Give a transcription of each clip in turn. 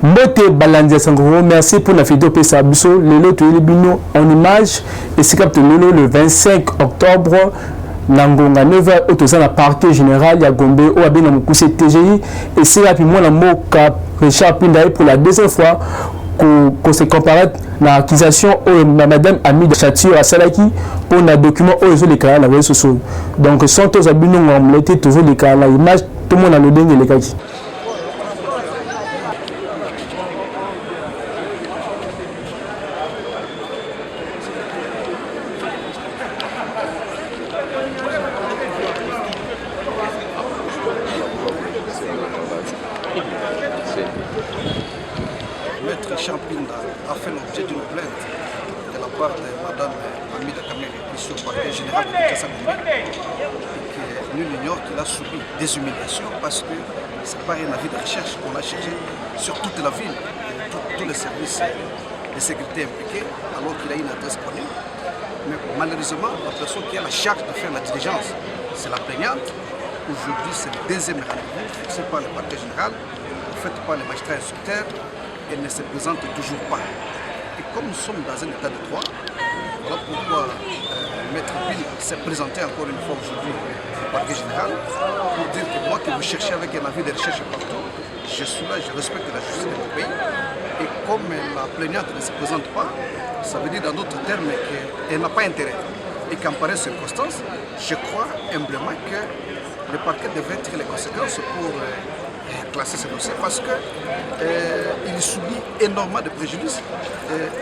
Mbote Balandia Sangoro, merci pour la vidéo Pesa Biso. Lelo Tuelibino en image. Et c'est capté le 25 octobre. Nangonga 9h, autorisé la partie générale, ya Gombe, ou à bien Moukousse TGI. Et c'est rapidement la mot cap Richard Pindaï pour la deuxième fois qu'on se compare l'accusation de Madame Ami de Châtillon à Salaki pour un document où ils ont les cas la réseau social. Donc, sans tous abîmes, on a été toujours les cas la image, tout le monde a le dingue les cas. Maître Richard Pindaï a fait l'objet d'une plainte de la part de Madame Amida Kamere, ici au parquet général de Kassagoumé, et que nul n'ignore qu'il a subi des humiliations parce que c'est pas un avis de recherche qu'on a cherché sur toute la ville, tous les services de sécurité impliqués, alors qu'il a une adresse connue. Mais malheureusement, la personne qui a la charge de faire la diligence, c'est la plaignante. Aujourd'hui, c'est le deuxième rendez-vous fixé par le parquet général, fait par les magistrats instructeurs. Elle ne se présente toujours pas. Et comme nous sommes dans un état de droit, voilà pourquoi Maître Bill s'est présenté encore une fois aujourd'hui au parquet général pour dire que moi qui vous cherchez avec un avis de recherche partout, je suis là, je respecte la justice de mon pays. Et comme la plaignante ne se présente pas, ça veut dire dans d'autres termes qu'elle n'a pas intérêt. Et qu'en pareille circonstance, je crois humblement que le parquet devrait tirer les conséquences pour classer ce dossier parce qu'il subit énormément de préjudices.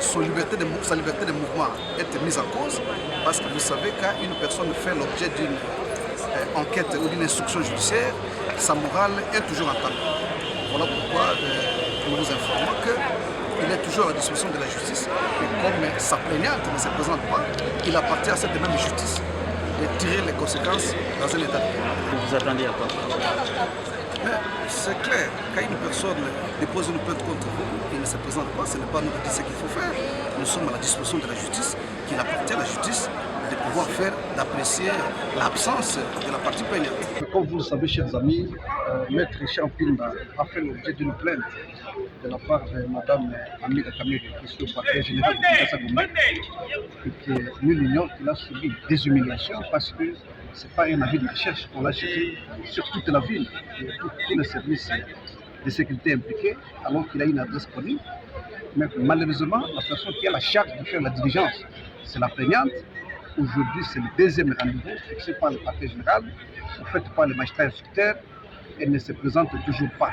Sa liberté de mouvement est mise en cause parce que vous savez quand une personne fait l'objet d'une enquête ou d'une instruction judiciaire, sa morale est toujours entendue. Voilà pourquoi nous vous informons qu'il est toujours à la disposition de la justice et comme sa plaignante ne se présente pas, il appartient à cette même justice de tirer les conséquences dans un état de droit. Vous attendez à quoi? C'est clair, quand une personne dépose une plainte contre vous et ne se présente pas, ce n'est pas nous qui disons ce qu'il faut faire. Nous sommes à la disposition de la justice, qu'il appartient à la justice de pouvoir faire, d'apprécier l'absence de la partie plaignante. Comme vous le savez, chers amis, Maître Richard Pindaï a fait l'objet d'une plainte de la part de Mme Amida Kamere, ici au parquet général de Kassagoumé, et que nul n'ignore qu'il a subi des humiliations parce que ce n'est pas un avis de recherche qu'on l'a cherché sur toute la ville, et tous les services de sécurité impliqués, alors qu'il a une adresse connue. Mais malheureusement, la personne qui a la charge de faire la diligence, c'est la plaignante. Aujourd'hui, c'est le deuxième rendez-vous fixé par le parquet général, fait par les magistrats instructeurs, elle ne se présente toujours pas.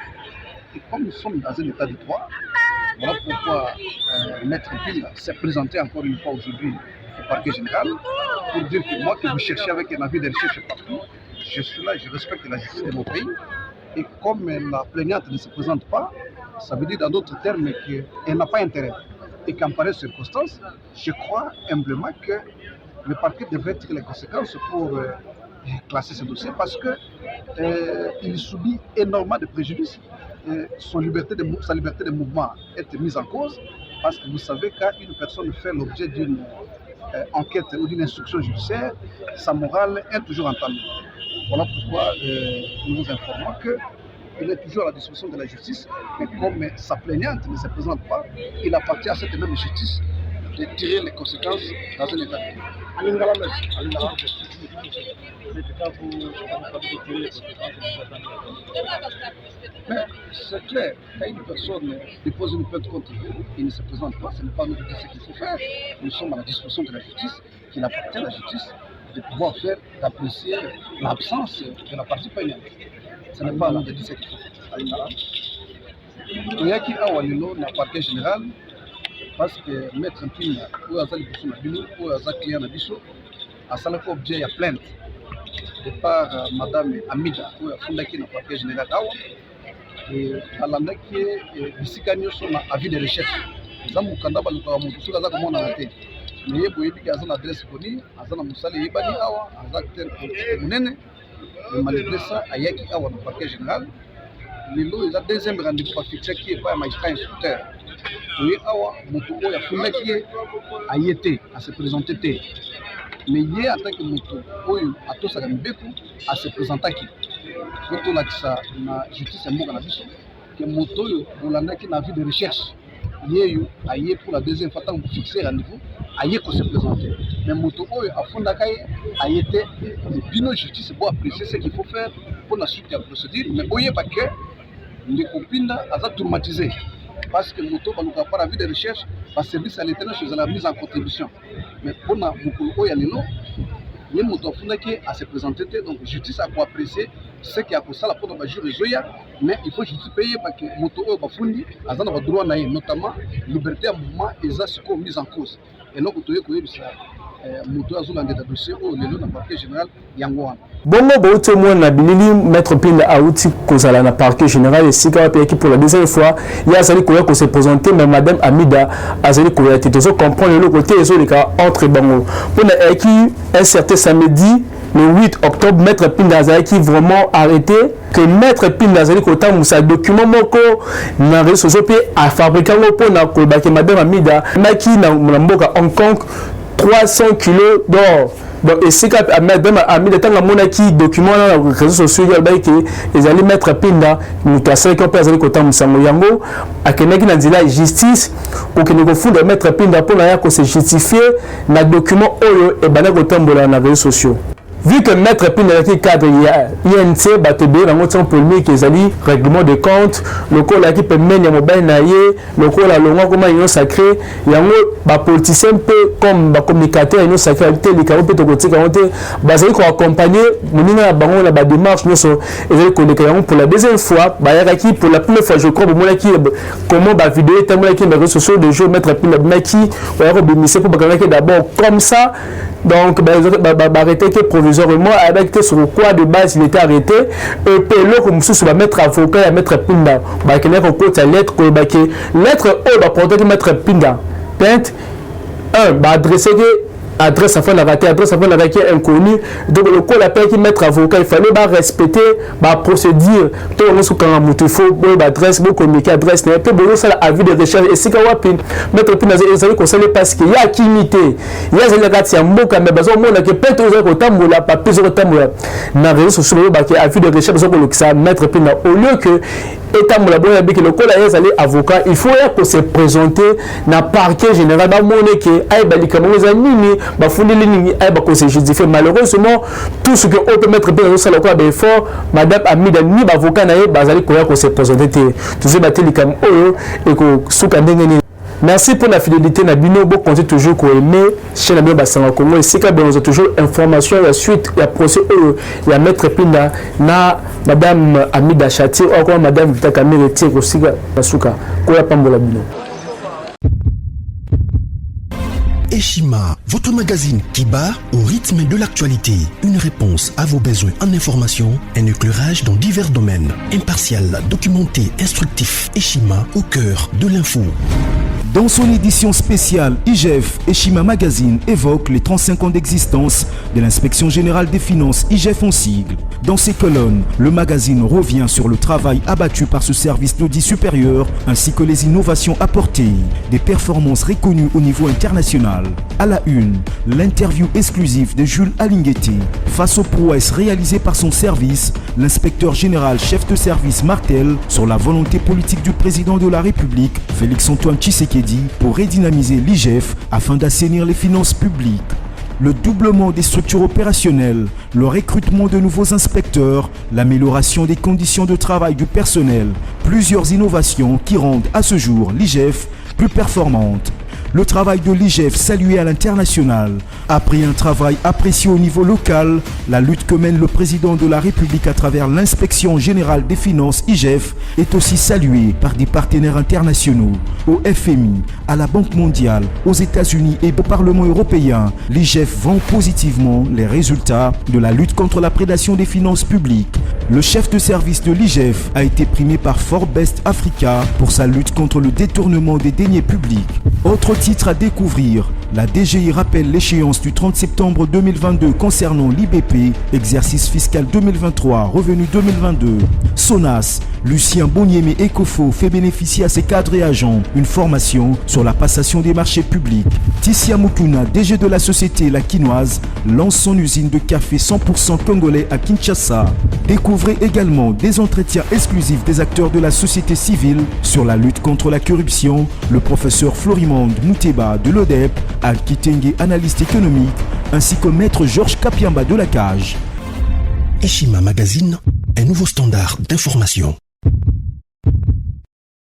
Et comme nous sommes dans un état de droit, voilà pourquoi Maître Bill s'est présenté encore une fois aujourd'hui au parquet général pour dire que moi que vous cherchez avec un avis de recherche partout, je suis là, je respecte la justice de mon pays. Et comme la plaignante ne se présente pas, ça veut dire dans d'autres termes qu'elle n'a pas intérêt. Et qu'en pareille circonstance, je crois humblement que le parquet devrait tirer les conséquences pour classer ce dossier parce qu'il subit énormément de préjudices. Sa liberté de mouvement est mise en cause parce que vous savez quand une personne fait l'objet d'une enquête ou d'une instruction judiciaire, sa morale est toujours entendue. Voilà pourquoi nous vous informons qu'il est toujours à la disposition de la justice, mais comme sa plaignante ne se présente pas, il appartient à cette même justice de tirer les conséquences dans un état de droit. Mais c'est clair, quand une personne dépose une plainte contre vous et ne se présente pas, ce n'est pas nous qui disons ce qu'il faut faire. Nous sommes à la disposition de la justice, qu'il appartient à la justice de pouvoir faire, d'apprécier l'absence de la partie plaignante. Ce n'est pas à nous de dire ce qu'il faut faire. Il y a qui a le parquet général parce que Maître Mpina, ou à Zali Boussou Nabino, ou à Zaki Nabiso, a salé objet de plainte de par Madame Amida, ou à Fondaki dans le parquet général d'Awa, et à l'andaki, Bissikani sont à avis de recherche. Les hommes qui ont été en train de se faire, mais il y a une adresse connue, il y a une salle qui est Awa, un acteur politique, mais malgré ça, il y a qui a le parquet général. Il y a un deuxième rendez-vous fixé qui est pas un magistrat instructeur. Il y a un fondé qui est à y être, à se présenter. Mais il y a en tant que moto, à se présenter. Quand on a la justice est morte, que moto Bolanda qui n'a vu de recherche. Il y a pour la deuxième fois, tant que vous fixez rendez-vous, il y a qu'on se présenter. Mais moto à fond d'Akaye a été le bino justice pour apprécier ce qu'il faut faire pour la suite de la procédure. Mais il y a pas que les copines sont traumatisées. Parce que moto n'a pas la vue de recherche, le service à l'intérieur chez la mise en contribution. Mais pour la moto, il y a moto qui a se présenté, donc justice a pour apprécier ce qui a pour ça la porte de jury, mais il faut juste payer parce que moto bafundi a dans le droit notamment liberté à mouvement et ça c'est mise en cause. Et donc tu es ça moto azula ndeta dossier au lelo na parquet général yango. Bongo bote mo na bilili maître Pinda Aouti kozala na parquet général et sika pa qui pour la deuxième fois il y a sali ko se présenter mais madame Amida azali ko ya titozo comprendre le côté et les cas entre bango pour na qui un certain samedi le 8 octobre, Maître Pinda Azali qui vraiment arrêté que Maître Pinda Azali kota musa document moko na réseau social a fabriqué pour na ko ba que madame Amida maki na mboka Hong Kong 300 kilos d'or. Donc et c'est qu'à madame Amida tant la monaki document na réseaux sociaux ya ba que les allez Maître Pinda muta 5 ans Azali kota musa yango akenaki na nzela justice pour que nous fondons Maître Pinda pour na ko se justifier na document oyo et bana kota mbola na réseaux sociaux. Vu que Maître Pinda qui cadre INC batebe dans notre premier qui est règlement de compte le col qui peut mener mobile naie le col la longue comme union sacré yango ba politicien peu comme ba communicateur union sacré les carreaux peut côté quand basé ko accompagner monina bango la ba démarche nous so et connecter pour la deuxième fois ba yaki pour la première fois je crois mon qui comment ba vidéo tellement qui les réseaux sociaux de jeu Maître Pinda maki ou alors bémisser pour ba d'abord comme ça donc ba arrêter que provisoirement avec sur quoi de base il était arrêté et puis là comme ça va mettre avocat à Maître Pinda ba que les côté lettre ko ba que lettre o ba porter Maître Pinda pente un ba adresser adresse à la raté adresse à la raté inconnu donc le col appelle qui mettre avocat il fallait pas respecter la procédure tout le monde quand mutu faut bon adresse bon communiquer adresse mais peu bon ça avis de recherche et si quand Maître Pinda ils conseiller parce qu'il y a kimité il y a les gars c'est mboka mais besoin monde que peut-être aux autres la papier sur tambola na réseaux sociaux ba que avis de recherche besoin que ça Maître Pinda au lieu que état la bonne avec le col ils allaient avocat il faut que se présenter na parquet général ba monnaie que ay balika mo zanini ba fondé ligne ay ba ko se justifier malheureusement tout ce que on peut mettre bien dans ça le quoi ben fort madame Amida ni ba avocat na ye bazali ko se présenter tout ça bateli comme oyo et ko suka ndenge. Merci pour la fidélité na bino bo compter toujours ko aimer chez la bien basanga Congo et c'est que ben on a toujours information la suite la procès il y a Maître Pinda na madame Amida Chati ou encore madame Vita Kamere Tier aussi basuka ko ya pambola bino. Eshima, votre magazine qui bat au rythme de l'actualité. Une réponse à vos besoins en information, un éclairage dans divers domaines. Impartial, documenté, instructif. Eshima au cœur de l'info. Dans son édition spéciale, IGF Eshima Magazine évoque les 35 ans d'existence de l'Inspection Générale des Finances, IGF en sigle. Dans ses colonnes, le magazine revient sur le travail abattu par ce service d'audit supérieur ainsi que les innovations apportées, des performances reconnues au niveau international. À la une, l'interview exclusive de Jules Alinguetti. Face aux prouesses réalisées par son service, l'inspecteur général chef de service martèle sur la volonté politique du président de la République, Félix-Antoine Tshisekedi, pour redynamiser l'IGF afin d'assainir les finances publiques. Le doublement des structures opérationnelles, le recrutement de nouveaux inspecteurs, l'amélioration des conditions de travail du personnel, plusieurs innovations qui rendent à ce jour l'IGF plus performante. Le travail de l'IGF salué à l'international. Après un travail apprécié au niveau local, la lutte que mène le président de la République à travers l'Inspection Générale des Finances IGF est aussi saluée par des partenaires internationaux. Au FMI, à la Banque mondiale, aux États-Unis et au Parlement européen, l'IGF vend positivement les résultats de la lutte contre la prédation des finances publiques. Le chef de service de l'IGF a été primé par Forbes Africa pour sa lutte contre le détournement des deniers publics. Autre titre à découvrir, La DGI rappelle l'échéance du 30 septembre 2022 concernant l'IBP, exercice fiscal 2023, revenu 2022. SONAS, Lucien Boniemé Ecofo fait bénéficier à ses cadres et agents une formation sur la passation des marchés publics. Tissia Mukuna, DG de la société La Quinoise, lance son usine de café 100% congolais à Kinshasa. Découvrez également des entretiens exclusifs des acteurs de la société civile sur la lutte contre la corruption, le professeur Florimond Mouteba de l'ODEP, Al-Kitenge, analyste économique, ainsi que maître Georges Kapiamba de la Cage. Eshima Magazine, un nouveau standard d'information.